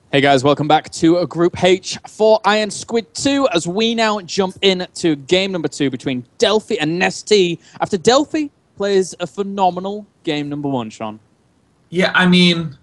Hey guys, welcome back to a Group H for Iron Squid 2 as we now jump into game number 2 between Delphi and NesTea after Delphi plays a phenomenal game number 1, Sean. Yeah, I mean,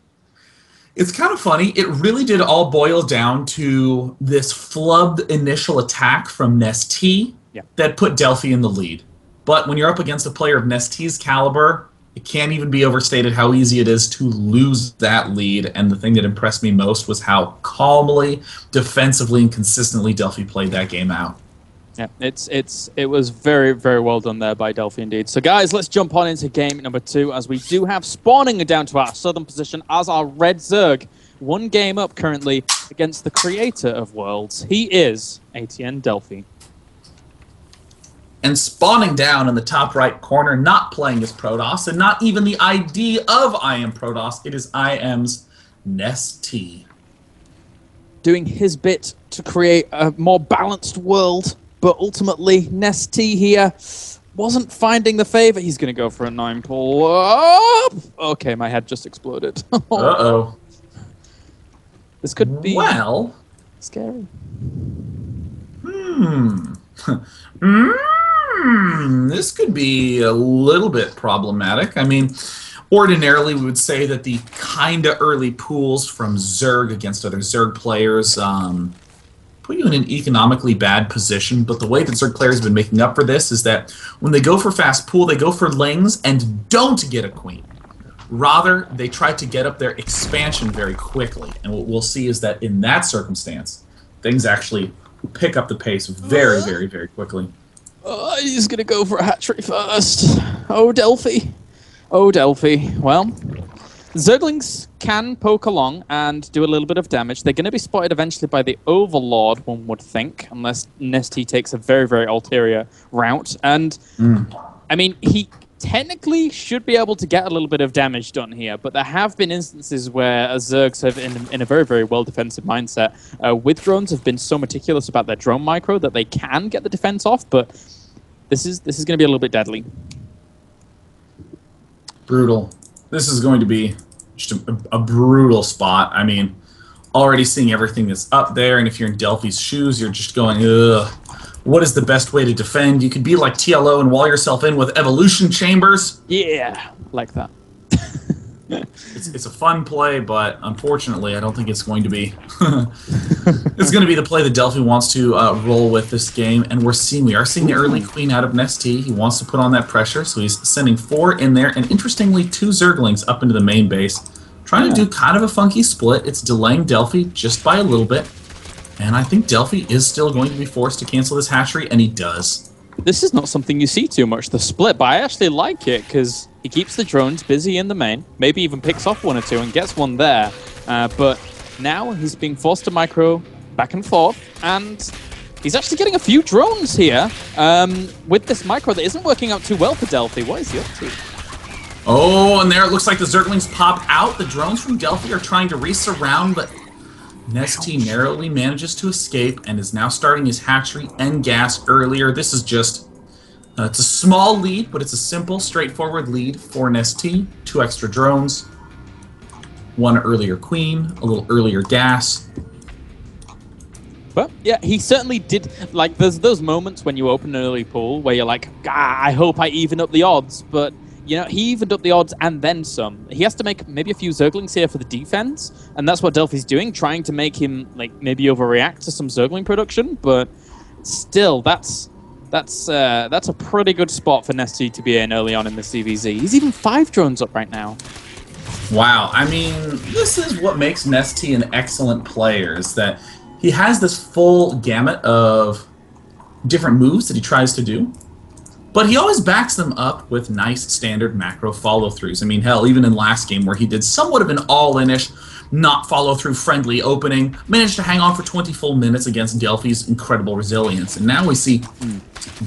it's kind of funny. It really did all boil down to this flubbed initial attack from NesTea Yeah. that put Delphi in the lead. But when you're up against a player of NesTea's caliber, it can't even be overstated how easy it is to lose that lead. And the thing that impressed me most was how calmly, defensively, and consistently Delphi played that game out. Yeah, it was very, very well done there by Delphi indeed. So guys, let's jump on into game number 2 as we do have spawning down to our southern position as our Red Zerg. One game up currently against the creator of worlds. He is ATN Delphi. And spawning down in the top right corner, not playing as Protoss, and not even the ID of I am Protoss, it is IM's NesTea. Doing his bit to create a more balanced world, but ultimately NesTea here wasn't finding the favor. He's going to go for a 9 pull up. Okay, my head just exploded. Uh-oh. This could be well scary. This could be a little bit problematic. I mean, ordinarily we would say that the kind of early pools from Zerg against other Zerg players put you in an economically bad position, but the way that Zerg players have been making up for this is that when they go for fast pool, they go for lings and don't get a queen. Rather, they try to get up their expansion very quickly, and what we'll see is that in that circumstance, things actually pick up the pace very, very, very quickly. He's going to go for a hatchery first. Oh, Delphi. Oh, Delphi. Well, Zerglings can poke along and do a little bit of damage. They're going to be spotted eventually by the Overlord, one would think, unless NesTea takes a very, very ulterior route. And, I mean, he technically should be able to get a little bit of damage done here, but there have been instances where Zergs have, in a very, very well-defensive mindset, with drones have been so meticulous about their drone micro that they can get the defense off, but this is going to be a little bit deadly. Brutal. This is going to be just a brutal spot. I mean, already seeing everything that's up there, and if you're in Delphi's shoes, you're just going, ugh. What is the best way to defend? You could be like TLO and wall yourself in with evolution chambers. Yeah, like that. It's a fun play, but unfortunately, I don't think it's going to be. It's going to be the play that Delphi wants to roll with this game, and we are seeing the early queen out of NesTea. He wants to put on that pressure, so he's sending 4 in there, and interestingly, 2 Zerglings up into the main base, trying to do kind of a funky split. It's delaying Delphi just by a little bit. And I think Delphi is still going to be forced to cancel this hatchery, and he does. This is not something you see too much, the split, but I actually like it because he keeps the drones busy in the main, maybe even picks off 1 or 2 and gets 1 there. But now he's being forced to micro back and forth, and he's actually getting a few drones here with this micro that isn't working out too well for Delphi. What is he up to? Oh, and there it looks like the Zerglings pop out. The drones from Delphi are trying to re-surround, but NesTea narrowly manages to escape and is now starting his hatchery and gas earlier. This is just, it's a small lead, but it's a simple, straightforward lead for NesTea. 2 extra drones, 1 earlier queen, a little earlier gas. But yeah, he certainly did. Like, there's those moments when you open an early pool where you're like, I hope I even up the odds, but you know, he evened up the odds and then some. He has to make maybe a few Zerglings here for the defense, and that's what Delphi's doing, trying to make him like maybe overreact to some Zergling production. But still, that's a pretty good spot for NesTea to be in early on in the CVZ. He's even 5 drones up right now. Wow, I mean, this is what makes NesTea an excellent player, is that he has this full gamut of different moves that he tries to do. But he always backs them up with nice standard macro follow-throughs. I mean, hell, even in last game where he did somewhat of an all-in-ish, not follow-through friendly opening, managed to hang on for 20 full minutes against Delphi's incredible resilience. And now we see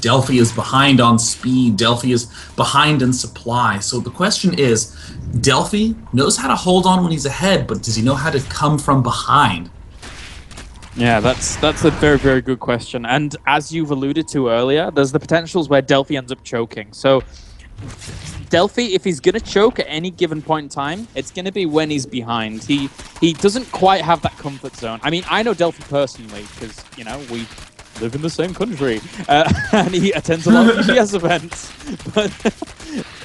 Delphi is behind on speed, Delphi is behind in supply. So the question is, Delphi knows how to hold on when he's ahead, but does he know how to come from behind? Yeah, that's a very, very good question. And as you've alluded to earlier, there's the potentials where Delphi ends up choking. So Delphi, if he's going to choke at any given point in time, it's going to be when he's behind. He doesn't quite have that comfort zone. I mean, I know Delphi personally because, you know, we live in the same country, and he attends a lot of PGS events.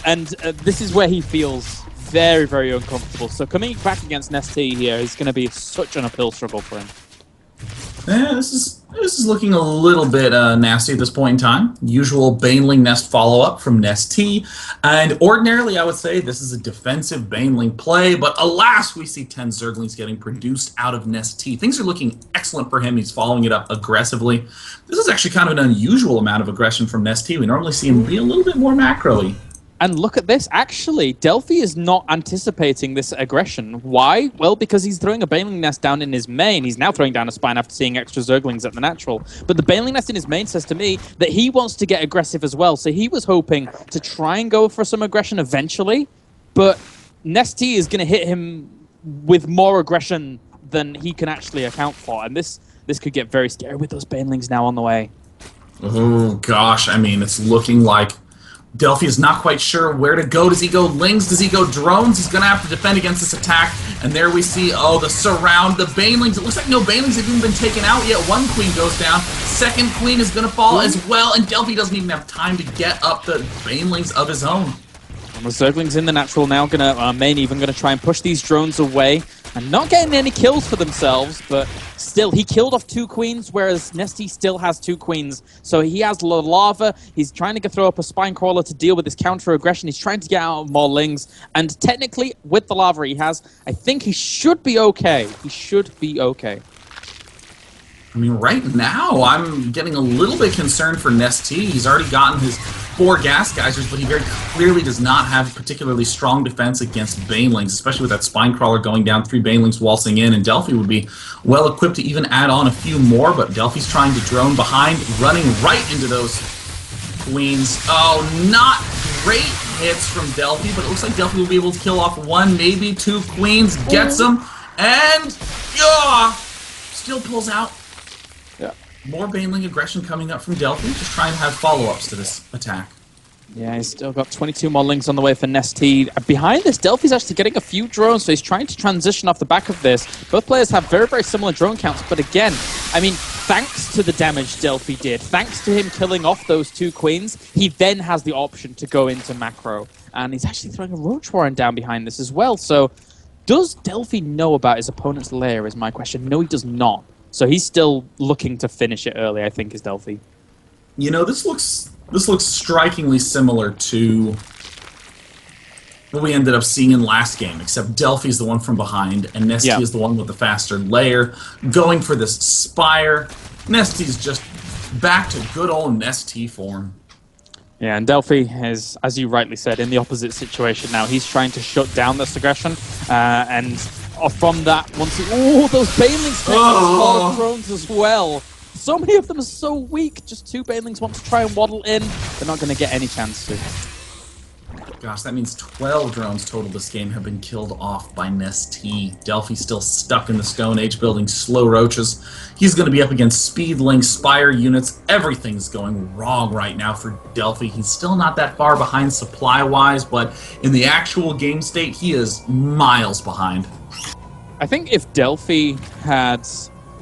And this is where he feels very, very uncomfortable. So coming back against NesTea here is going to be such an uphill struggle for him. Yeah, this is looking a little bit nasty at this point in time. Usual Baneling Nest follow-up from NesTea, and ordinarily I would say this is a defensive Baneling play, but alas, we see 10 Zerglings getting produced out of NesTea. Things are looking excellent for him. He's following it up aggressively. This is actually kind of an unusual amount of aggression from NesTea. We normally see him be a little bit more macro-y. And look at this. Actually, Delphi is not anticipating this aggression. Why? Well, because he's throwing a Baneling Nest down in his main. He's now throwing down a Spine after seeing extra Zerglings at the natural. But the Baneling Nest in his main says to me that he wants to get aggressive as well. So he was hoping to try and go for some aggression eventually. But NesTea is going to hit him with more aggression than he can actually account for. And this could get very scary with those Banelings now on the way. Oh, gosh. I mean, it's looking like Delphi is not quite sure where to go. Does he go Lings? Does he go Drones? He's going to have to defend against this attack. And there we see, oh, the surround, the Banelings. It looks like no Banelings have even been taken out yet. One Queen goes down. Second Queen is going to fall as well. And Delphi doesn't even have time to get up the Banelings of his own. And the Zerglings in the natural now going to, main even going to try and push these drones away. And not getting any kills for themselves, but still, he killed off 2 queens, whereas NesTea still has 2 queens. So he has lava. He's trying to throw up a spine crawler to deal with his counter-aggression. He's trying to get out more Lings. And technically, with the lava he has, I think he should be okay. He should be okay. I mean, right now, I'm getting a little bit concerned for NesTea. He's already gotten his 4 gas geysers, but he very clearly does not have particularly strong defense against Banelings, especially with that spine crawler going down, 3 Banelings waltzing in, and Delphi would be well equipped to even add on a few more, but Delphi's trying to drone behind, running right into those queens. Oh, not great hits from Delphi, but it looks like Delphi will be able to kill off 1, maybe 2 queens, gets them, and still pulls out. More Baneling aggression coming up from Delphi. Just try and have follow-ups to this attack. Yeah, he's still got 22 more Lings on the way for NesTea. Behind this, Delphi's actually getting a few drones, so he's trying to transition off the back of this. Both players have very, very similar drone counts, but again, I mean, thanks to the damage Delphi did, thanks to him killing off those 2 queens, he then has the option to go into macro. And he's actually throwing a Roach Warren down behind this as well, so does Delphi know about his opponent's lair is my question. No, he does not. So he's still looking to finish it early, I think, is Delphi. You know, this looks strikingly similar to what we ended up seeing in last game, except Delphi's the one from behind, and NesTea is the one with the faster layer, going for this Spire. NesTea's just back to good old NesTea form. Yeah, and Delphi is, as you rightly said, in the opposite situation now. He's trying to shut down this aggression, and from that, once he... Oh, those Banelings take a lot of drones as well. So many of them are so weak. Just 2 Banelings want to try and waddle in. They're not going to get any chance to. Gosh, that means 12 drones total this game have been killed off by NesTea. Delphi's still stuck in the Stone Age building slow roaches. He's going to be up against Speedling, Spire units. Everything's going wrong right now for Delphi. He's still not that far behind supply-wise, but in the actual game state, he is miles behind. I think if Delphi had,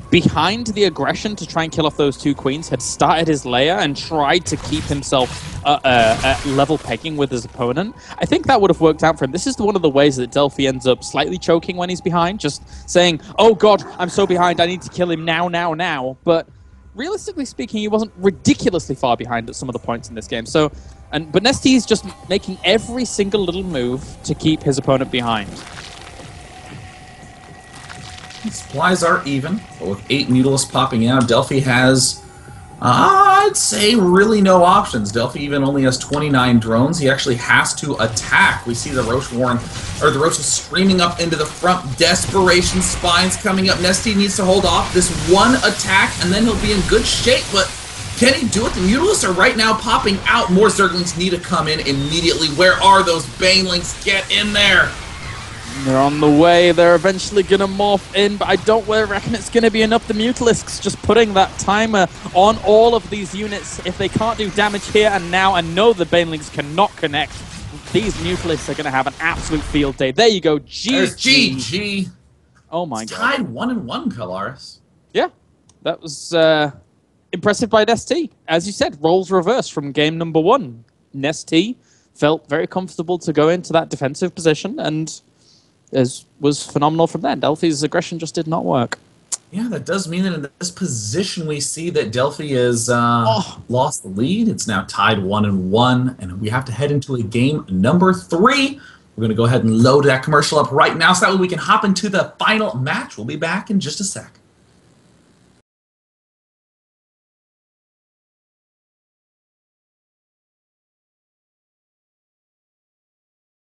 behind the aggression to try and kill off those 2 queens, had started his layer and tried to keep himself at level pegging with his opponent, I think that would have worked out for him. This is one of the ways that Delphi ends up slightly choking when he's behind, just saying, oh god, I'm so behind, I need to kill him now. But realistically speaking, he wasn't ridiculously far behind at some of the points in this game. So, but NesTea is just making every single little move to keep his opponent behind. Supplies are even, but with 8 Mutalisks popping out, Delphi has, I'd say, really no options. Delphi even only has 29 drones. He actually has to attack. We see the Roach Warren, or the Roach is screaming up into the front. Desperation Spines coming up. NesTea needs to hold off this one attack, and then he'll be in good shape, but can he do it? The Mutalisks are right now popping out. More Zerglings need to come in immediately. Where are those Banelings? Get in there! They're on the way. They're eventually going to morph in, but I don't reckon it's going to be enough. The Mutalisks just putting that timer on all of these units. If they can't do damage here and now, and know the Banelings cannot connect These Mutalists are going to have an absolute field day. There you go. There's GG. GG. Oh my It's god. tied 1-1, Kalaris. Yeah, that was impressive by NesTea. As you said, roles reversed from game number 1. NesTea felt very comfortable to go into that defensive position and was phenomenal from there. Delphi's aggression just did not work. Yeah, that does mean that in this position we see that Delphi has lost the lead. It's now tied 1-1, and we have to head into a game number 3. We're going to go ahead and load that commercial up right now so that way we can hop into the final match. We'll be back in just a sec.